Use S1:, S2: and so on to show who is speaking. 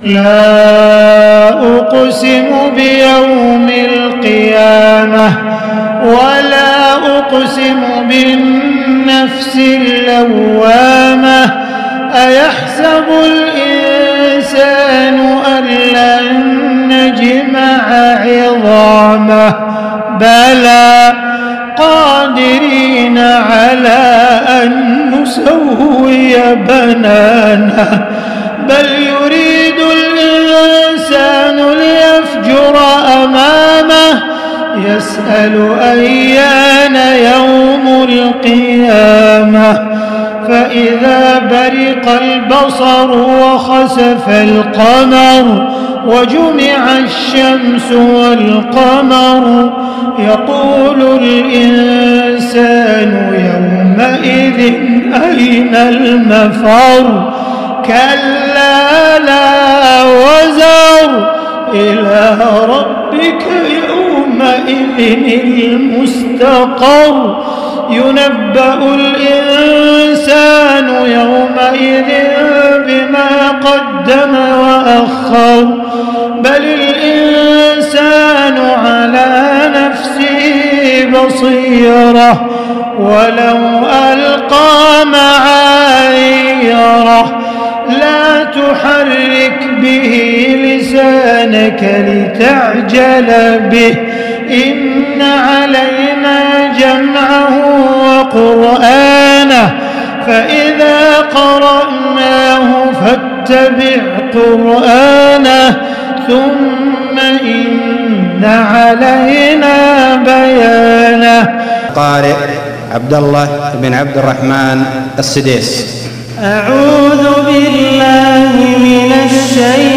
S1: لا أقسم بيوم القيامة ولا أقسم بالنفس اللوامة أيحسب الإنسان أن لن نجمع عظامه بلى قادرين على أن نسوي بنانه بل يريد الإنسان ليفجر أمامه يسأل أيان يوم القيامة فإذا برق البصر وخسف القمر وجمع الشمس والقمر يقول الإنسان يومئذ أين المفر كلا لا وزر إلى ربك يومئذ المستقر ينبأ الإنسان يومئذ بما قدم وأخر بل الإنسان على نفسه بصيرة ولو ألقى معاذيره لا تحرك به لسانك لتعجل به إن علينا جمعه وقرآنه فإذا قرأناه فاتبع قرآنه ثم إن علينا بيانه.
S2: قارئ عبد الله بن عبد الرحمن السديس.
S1: أعوذ بالله من الشيطان